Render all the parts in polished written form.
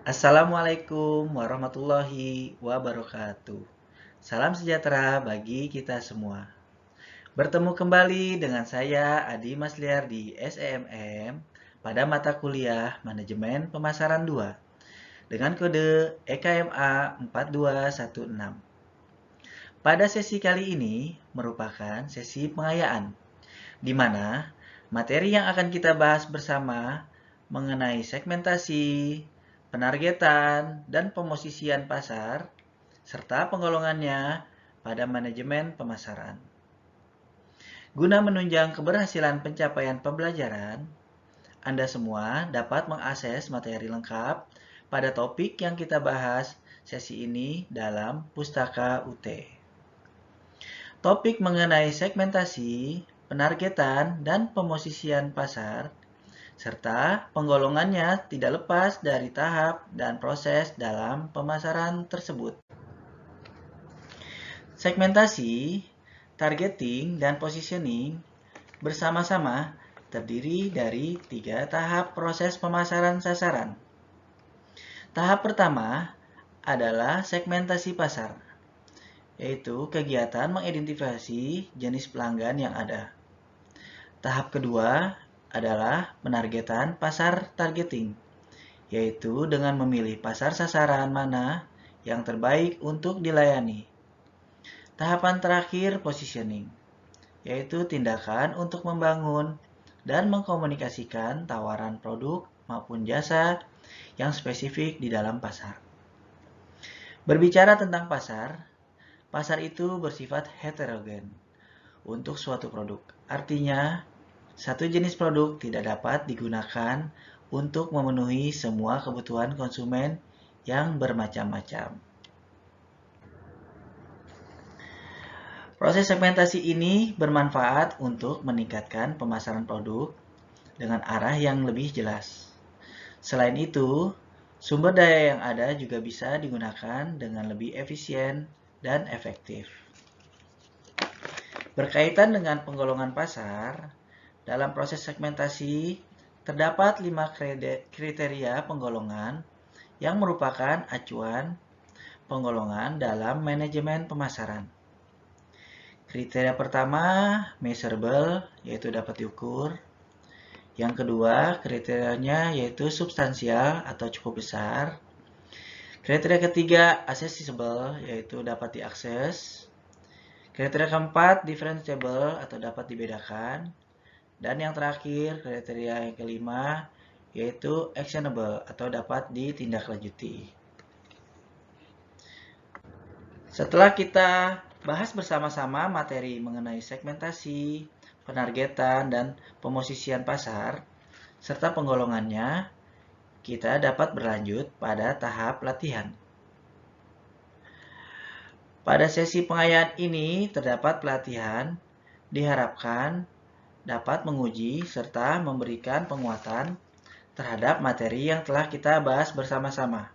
Assalamualaikum warahmatullahi wabarakatuh. Salam sejahtera bagi kita semua. Bertemu kembali dengan saya Adi Masliar di SEMM pada mata kuliah Manajemen Pemasaran 2 dengan kode EKMA 4216. Pada sesi kali ini merupakan sesi pengayaan, di mana materi yang akan kita bahas bersama mengenai segmentasi, penargetan, dan pemosisian pasar, serta penggolongannya pada manajemen pemasaran. Guna menunjang keberhasilan pencapaian pembelajaran, Anda semua dapat mengakses materi lengkap pada topik yang kita bahas sesi ini dalam Pustaka UT. Topik mengenai segmentasi, penargetan, dan pemosisian pasar serta penggolongannya tidak lepas dari tahap dan proses dalam pemasaran tersebut. Segmentasi, targeting, dan positioning bersama-sama terdiri dari 3 tahap proses pemasaran sasaran. Tahap pertama adalah segmentasi pasar, yaitu kegiatan mengidentifikasi jenis pelanggan yang ada. Tahap kedua adalah penargetan pasar targeting, yaitu dengan memilih pasar sasaran mana yang terbaik untuk dilayani. Tahapan terakhir positioning, yaitu tindakan untuk membangun dan mengkomunikasikan tawaran produk maupun jasa yang spesifik di dalam pasar. Berbicara tentang pasar, pasar itu bersifat heterogen untuk suatu produk. Artinya, satu jenis produk tidak dapat digunakan untuk memenuhi semua kebutuhan konsumen yang bermacam-macam. Proses segmentasi ini bermanfaat untuk meningkatkan pemasaran produk dengan arah yang lebih jelas. Selain itu, sumber daya yang ada juga bisa digunakan dengan lebih efisien dan efektif. Berkaitan dengan penggolongan pasar, dalam proses segmentasi terdapat 5 kriteria penggolongan yang merupakan acuan penggolongan dalam manajemen pemasaran. Kriteria pertama, measurable, yaitu dapat diukur. Yang kedua, kriterianya yaitu substansial atau cukup besar. Kriteria ketiga, accessible, yaitu dapat diakses. Kriteria keempat, differentiable atau dapat dibedakan. Dan yang terakhir, kriteria yang kelima, yaitu actionable atau dapat ditindaklanjuti. Setelah kita bahas bersama-sama materi mengenai segmentasi, penargetan, dan pemosisian pasar, serta penggolongannya, kita dapat berlanjut pada tahap latihan. Pada sesi pengayaan ini terdapat pelatihan diharapkan dapat menguji serta memberikan penguatan terhadap materi yang telah kita bahas bersama-sama.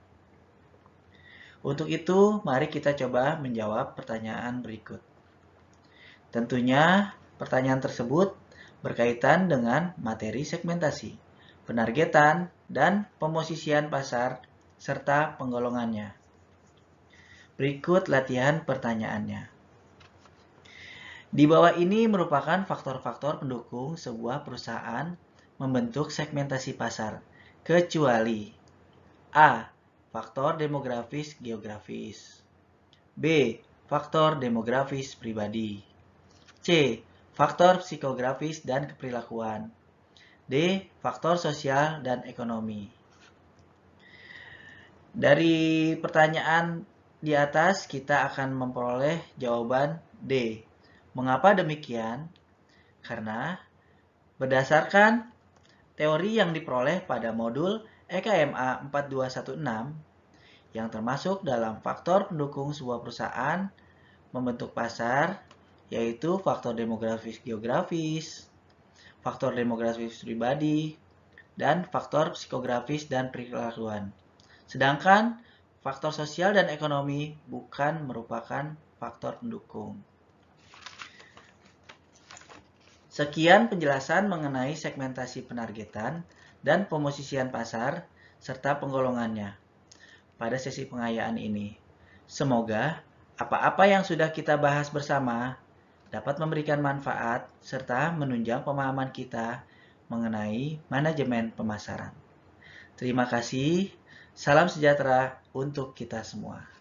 Untuk itu, mari kita coba menjawab pertanyaan berikut. Tentunya, pertanyaan tersebut berkaitan dengan materi segmentasi, penargetan, dan pemosisian pasar, serta penggolongannya. Berikut latihan pertanyaannya. Di bawah ini merupakan faktor-faktor pendukung sebuah perusahaan membentuk segmentasi pasar, kecuali A. Faktor demografis geografis, B. Faktor demografis pribadi, C. Faktor psikografis dan keperilakuan, D. Faktor sosial dan ekonomi. Dari pertanyaan di atas kita akan memperoleh jawaban D. Mengapa demikian? Karena berdasarkan teori yang diperoleh pada modul EKMA 4216 yang termasuk dalam faktor pendukung sebuah perusahaan membentuk pasar, yaitu faktor demografis geografis, faktor demografis pribadi, dan faktor psikografis dan perilakuan. Sedangkan faktor sosial dan ekonomi bukan merupakan faktor pendukung. Sekian penjelasan mengenai segmentasi penargetan dan pemosisian pasar serta penggolongannya. pada sesi pengayaan ini. Semoga apa-apa yang sudah kita bahas bersama dapat memberikan manfaat serta menunjang pemahaman kita mengenai manajemen pemasaran. Terima kasih. Salam sejahtera untuk kita semua.